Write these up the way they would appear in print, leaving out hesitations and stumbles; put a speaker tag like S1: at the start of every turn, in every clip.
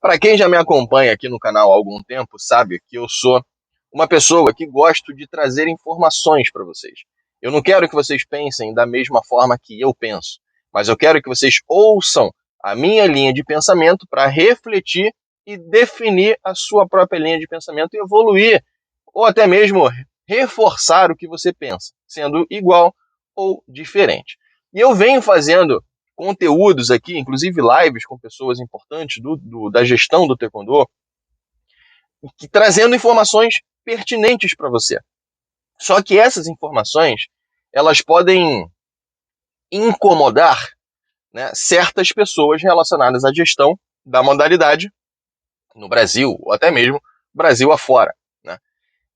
S1: Para quem já me acompanha aqui no canal há algum tempo, sabe que eu sou uma pessoa que gosto de trazer informações para vocês. Eu não quero que vocês pensem da mesma forma que eu penso, mas eu quero que vocês ouçam a minha linha de pensamento para refletir e definir a sua própria linha de pensamento e evoluir, ou até mesmo reforçar o que você pensa, sendo igual ou diferente. E eu venho fazendo conteúdos aqui, inclusive lives com pessoas importantes da gestão do Taekwondo, trazendo informações pertinentes para você. Só que essas informações, elas podem incomodar, né, certas pessoas relacionadas à gestão da modalidade no Brasil, ou até mesmo Brasil afora. Né?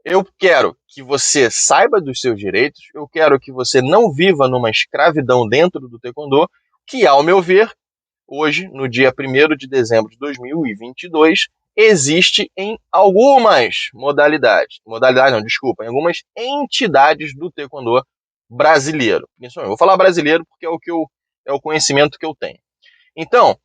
S1: Eu quero que você saiba dos seus direitos, eu quero que você não viva numa escravidão dentro do Taekwondo, que, ao meu ver, hoje, no dia 1º de dezembro de 2022, existe em algumas modalidades. Em algumas entidades do Taekwondo brasileiro. Eu vou falar brasileiro porque é o conhecimento que eu tenho. Então,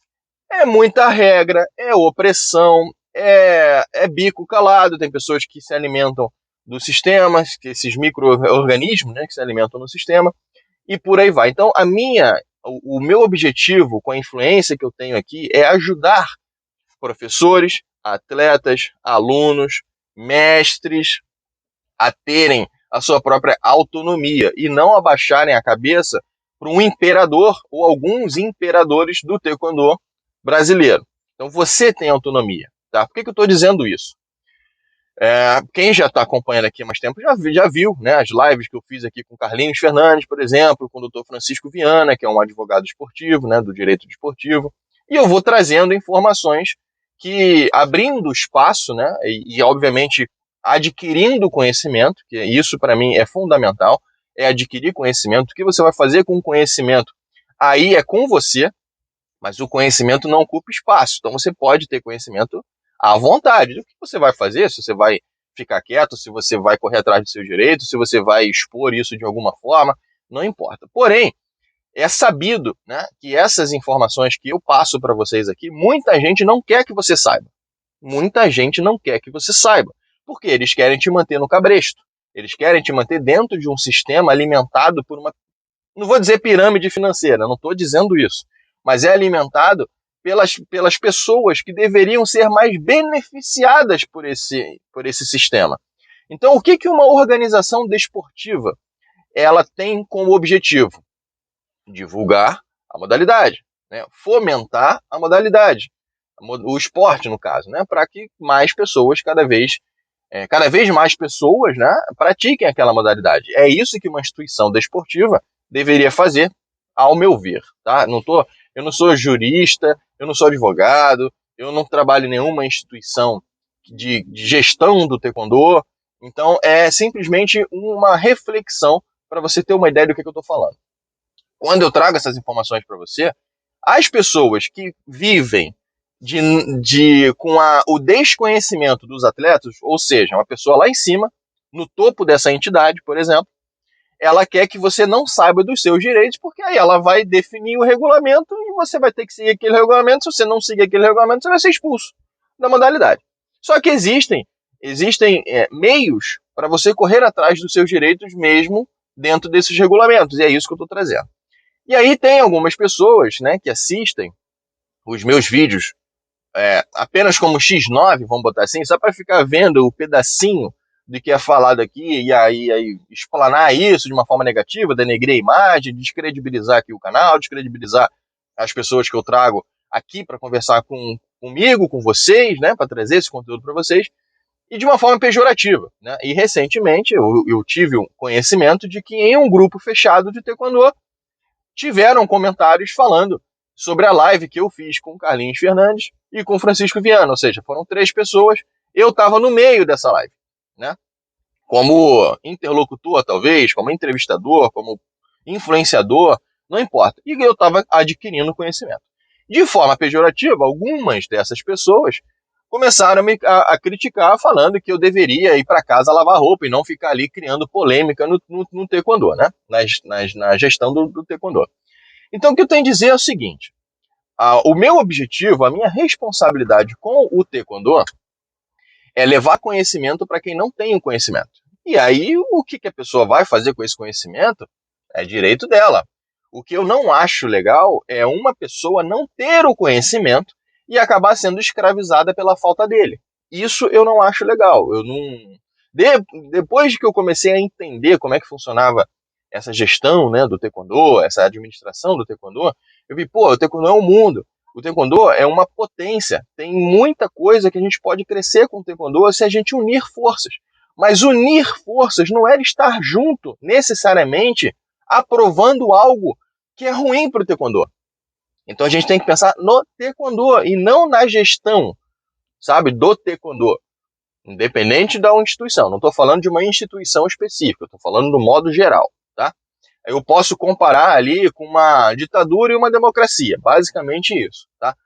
S1: é muita regra, é opressão, é bico calado. Tem pessoas que se alimentam dos sistemas, que esses micro-organismos, né, que se alimentam no sistema, e por aí vai. Então, o meu objetivo com a influência que eu tenho aqui é ajudar professores, atletas, alunos, mestres a terem a sua própria autonomia e não abaixarem a cabeça para um imperador ou alguns imperadores do Taekwondo brasileiro. Então você tem autonomia. Tá? Por que eu estou dizendo isso? Quem já está acompanhando aqui há mais tempo já viu, né, as lives que eu fiz aqui com Carlinhos Fernandes, por exemplo, com o Dr. Francisco Viana, que é um advogado esportivo, né, do direito desportivo, e eu vou trazendo informações que, abrindo espaço, né, e obviamente adquirindo conhecimento, que isso para mim é fundamental, é adquirir conhecimento. O que você vai fazer com o conhecimento? Aí é com você, mas o conhecimento não ocupa espaço, então você pode ter conhecimento à vontade. O que você vai fazer? Se você vai ficar quieto, se você vai correr atrás dos seus direitos, se você vai expor isso de alguma forma, não importa. Porém, é sabido, né, que essas informações que eu passo para vocês aqui, muita gente não quer que você saiba. Muita gente não quer que você saiba, porque eles querem te manter no cabresto. Eles querem te manter dentro de um sistema alimentado por uma, não vou dizer pirâmide financeira, não estou dizendo isso, mas é alimentado pelas pessoas que deveriam ser mais beneficiadas por esse sistema. Então, o que uma organização desportiva ela tem como objetivo? Divulgar a modalidade, né? Fomentar a modalidade, o esporte, no caso, né? Para que mais pessoas, cada vez mais pessoas, né, pratiquem aquela modalidade. É isso que uma instituição desportiva deveria fazer, ao meu ver. Tá? Eu não sou jurista, eu não sou advogado, eu não trabalho em nenhuma instituição de gestão do Taekwondo, então é simplesmente uma reflexão para você ter uma ideia do que eu estou falando. Quando eu trago essas informações para você, as pessoas que vivem com o desconhecimento dos atletas, ou seja, uma pessoa lá em cima, no topo dessa entidade, por exemplo, ela quer que você não saiba dos seus direitos, porque aí ela vai definir o regulamento e você vai ter que seguir aquele regulamento. Se você não seguir aquele regulamento, você vai ser expulso da modalidade. Só que existem meios para você correr atrás dos seus direitos mesmo dentro desses regulamentos, e é isso que eu estou trazendo. E aí tem algumas pessoas, né, que assistem os meus vídeos apenas como X9, vamos botar assim, só para ficar vendo o pedacinho de que é falado aqui e aí explanar isso de uma forma negativa, denegrir a imagem, descredibilizar aqui o canal, descredibilizar as pessoas que eu trago aqui para conversar comigo, com vocês, né, para trazer esse conteúdo para vocês, e de uma forma pejorativa. Né? E recentemente eu tive um conhecimento de que em um grupo fechado de Taekwondo tiveram comentários falando sobre a live que eu fiz com o Carlinhos Fernandes e com o Francisco Viana, ou seja, foram 3 pessoas, eu estava no meio dessa live, né? Como interlocutor, talvez, como entrevistador, como influenciador, não importa. E eu estava adquirindo conhecimento. De forma pejorativa, algumas dessas pessoas começaram a criticar, falando que eu deveria ir para casa lavar roupa e não ficar ali criando polêmica no Taekwondo, né? Na gestão do Taekwondo. Então, o que eu tenho a dizer é o seguinte: O meu objetivo, a minha responsabilidade com o Taekwondo é levar conhecimento para quem não tem o conhecimento. E aí, o que a pessoa vai fazer com esse conhecimento é direito dela. O que eu não acho legal é uma pessoa não ter o conhecimento e acabar sendo escravizada pela falta dele. Isso eu não acho legal. Eu não... Depois que eu comecei a entender como é que funcionava essa gestão, né, do Taekwondo, essa administração do Taekwondo, eu vi, pô, o Taekwondo é um mundo. O Taekwondo é uma potência. Tem muita coisa que a gente pode crescer com o Taekwondo se a gente unir forças. Mas unir forças não é estar junto, necessariamente, aprovando algo que é ruim para o Taekwondo. Então a gente tem que pensar no Taekwondo e não na gestão, sabe, do Taekwondo. Independente da instituição. Não estou falando de uma instituição específica, estou falando do modo geral, tá? Eu posso comparar ali com uma ditadura e uma democracia, basicamente isso, tá?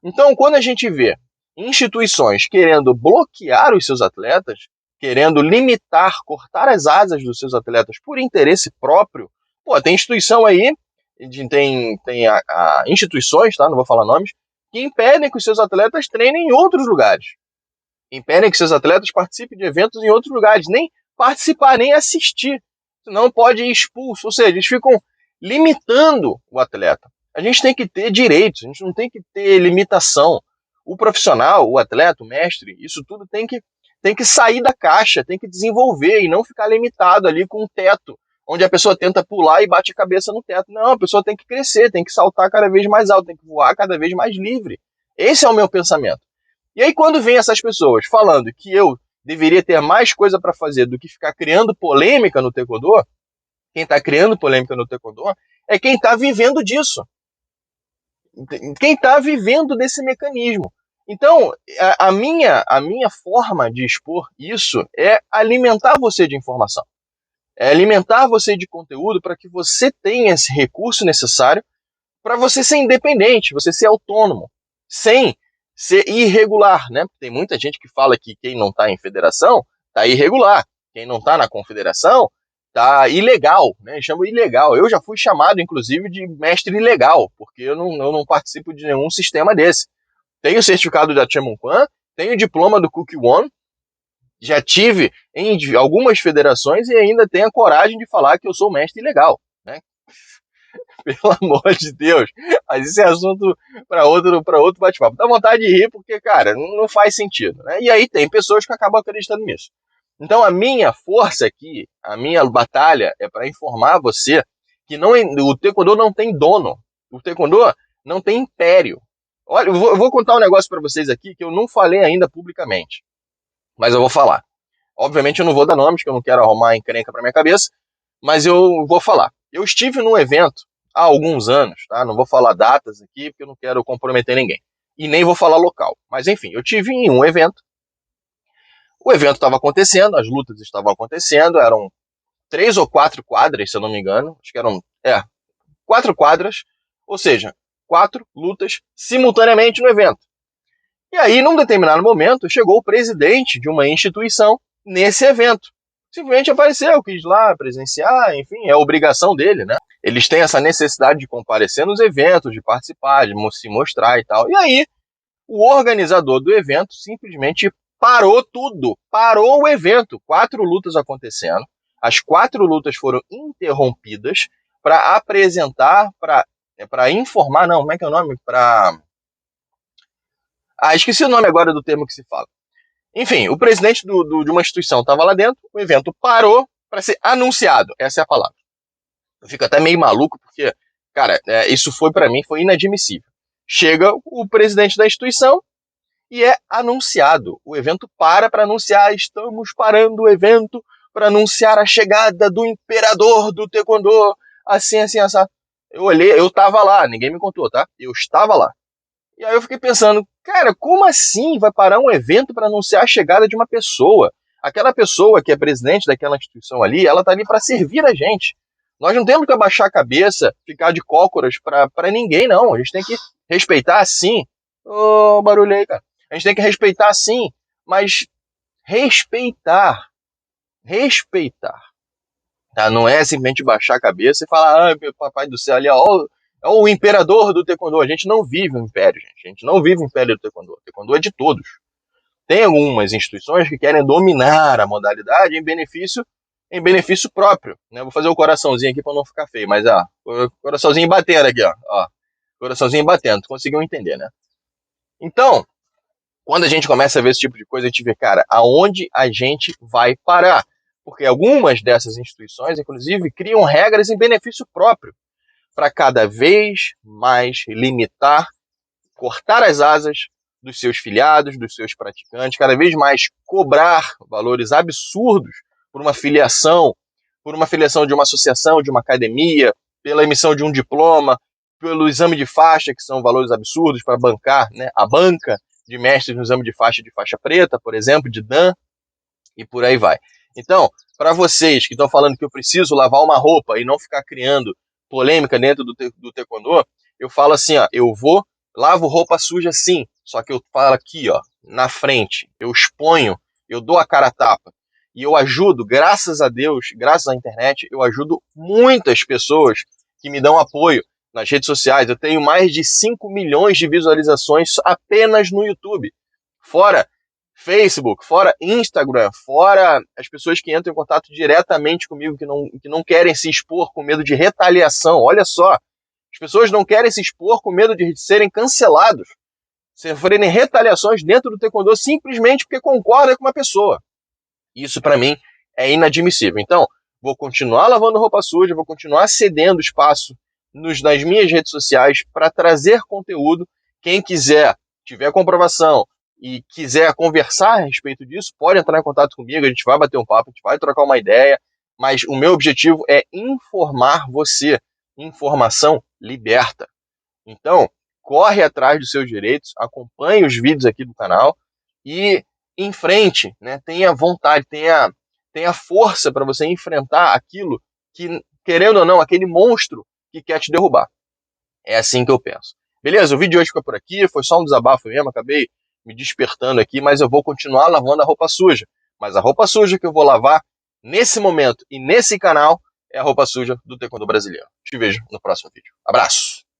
S1: Então, quando a gente vê instituições querendo bloquear os seus atletas, querendo limitar, cortar as asas dos seus atletas por interesse próprio, pô, tem instituição aí, tem instituições, tá? Não vou falar nomes, que impedem que os seus atletas treinem em outros lugares. Impedem que seus atletas participem de eventos em outros lugares, nem participar, nem assistir. Senão pode ir expulso. Ou seja, eles ficam limitando o atleta. A gente tem que ter direitos, a gente não tem que ter limitação. O profissional, o atleta, o mestre, isso tudo tem que sair da caixa, tem que desenvolver e não ficar limitado ali com um teto, onde a pessoa tenta pular e bate a cabeça no teto. Não, a pessoa tem que crescer, tem que saltar cada vez mais alto, tem que voar cada vez mais livre. Esse é o meu pensamento. E aí quando vem essas pessoas falando que eu deveria ter mais coisa para fazer do que ficar criando polêmica no Taekwondo, quem está criando polêmica no Taekwondo é quem está vivendo disso. Quem está vivendo desse mecanismo. Então, a minha forma de expor isso é alimentar você de informação. É alimentar você de conteúdo para que você tenha esse recurso necessário para você ser independente, você ser autônomo, sem ser irregular, né? Tem muita gente que fala que quem não está em federação está irregular, quem não está na confederação está ilegal, né? Chama ilegal. Eu já fui chamado, inclusive, de mestre ilegal, porque eu não participo de nenhum sistema desse. Tenho o certificado da Chaemunquan, tenho o diploma do Kukkiwon, já tive em algumas federações e ainda tenho a coragem de falar que eu sou mestre ilegal, né? Pelo amor de Deus. Mas isso é assunto para outro bate-papo. Dá vontade de rir porque, cara, não faz sentido, né? E aí tem pessoas que acabam acreditando nisso. Então a minha força aqui, a minha batalha é para informar você que o Taekwondo não tem dono. O Taekwondo não tem império. Olha, eu vou contar um negócio para vocês aqui que eu não falei ainda publicamente. Mas eu vou falar. Obviamente eu não vou dar nomes, que eu não quero arrumar encrenca para minha cabeça, mas eu vou falar. Eu estive num evento há alguns anos, tá? Não vou falar datas aqui, porque eu não quero comprometer ninguém. E nem vou falar local. Mas enfim, eu tive em um evento. O evento estava acontecendo, as lutas estavam acontecendo, eram 3 ou 4 quadras, se eu não me engano. Acho que eram 4 quadras, ou seja, 4 lutas simultaneamente no evento. E aí, num determinado momento, chegou o presidente de uma instituição nesse evento. Simplesmente apareceu, quis lá presenciar, enfim, é a obrigação dele, né? Eles têm essa necessidade de comparecer nos eventos, de participar, de se mostrar e tal. E aí, o organizador do evento simplesmente parou tudo, parou o evento. 4 lutas acontecendo, as 4 lutas foram interrompidas para apresentar, para informar, não, como é que é o nome? Esqueci o nome agora do termo que se fala. Enfim, o presidente de uma instituição estava lá dentro, o evento parou para ser anunciado. Essa é a palavra. Eu fico até meio maluco, porque, cara, isso para mim foi inadmissível. Chega o presidente da instituição e é anunciado. O evento para anunciar, estamos parando o evento para anunciar a chegada do imperador do Taekwondo, assim, assim. Eu olhei, eu estava lá, ninguém me contou, tá? Eu estava lá. E aí eu fiquei pensando, cara, como assim vai parar um evento para anunciar a chegada de uma pessoa? Aquela pessoa que é presidente daquela instituição ali, ela tá ali para servir a gente. Nós não temos que abaixar a cabeça, ficar de cócoras para ninguém, não. A gente tem que respeitar sim. Ô, barulho aí, cara. A gente tem que respeitar sim, mas respeitar. Tá? Não é simplesmente baixar a cabeça e falar, meu papai do céu, ali, ó, é o imperador do taekwondo. A gente não vive um império, gente. A gente não vive o império do taekwondo. O taekwondo é de todos. Tem algumas instituições que querem dominar a modalidade em benefício próprio. Né? Vou fazer o coraçãozinho aqui para não ficar feio, mas o coraçãozinho batendo aqui, ó. Coraçãozinho batendo. Conseguiu entender, né? Então, quando a gente começa a ver esse tipo de coisa, a gente vê, cara, aonde a gente vai parar? Porque algumas dessas instituições, inclusive, criam regras em benefício próprio para cada vez mais limitar, cortar as asas dos seus filiados, dos seus praticantes, cada vez mais cobrar valores absurdos por uma filiação de uma associação, de uma academia, pela emissão de um diploma, pelo exame de faixa, que são valores absurdos para bancar, né, a banca de mestres no exame de faixa preta, por exemplo, de Dan, e por aí vai. Então, para vocês que estão falando que eu preciso lavar uma roupa e não ficar criando polêmica dentro do taekwondo, eu falo assim, ó, lavo roupa suja sim, só que eu falo aqui, ó, na frente, eu exponho, eu dou a cara a tapa, e eu ajudo, graças a Deus, graças à internet, eu ajudo muitas pessoas que me dão apoio nas redes sociais. Eu tenho mais de 5 milhões de visualizações apenas no YouTube, fora Facebook, fora Instagram, fora as pessoas que entram em contato diretamente comigo, que não querem se expor com medo de retaliação. Olha só, as pessoas não querem se expor com medo de serem cancelados, sofrerem retaliações dentro do taekwondo simplesmente porque concordam com uma pessoa. Isso para mim é inadmissível. Então, vou continuar lavando roupa suja, vou continuar cedendo espaço nas minhas redes sociais para trazer conteúdo. Quem quiser, tiver comprovação e quiser conversar a respeito disso, pode entrar em contato comigo, a gente vai bater um papo, a gente vai trocar uma ideia, mas o meu objetivo é informar você. Informação liberta. Então, corre atrás dos seus direitos, acompanhe os vídeos aqui do canal e em frente, né? Tenha vontade, tenha força para você enfrentar aquilo que, querendo ou não, aquele monstro que quer te derrubar. É assim que eu penso. Beleza? O vídeo de hoje fica por aqui, foi só um desabafo mesmo, acabei me despertando aqui, mas eu vou continuar lavando a roupa suja. Mas a roupa suja que eu vou lavar nesse momento e nesse canal é a roupa suja do taekwondo brasileiro. Te vejo no próximo vídeo. Abraço!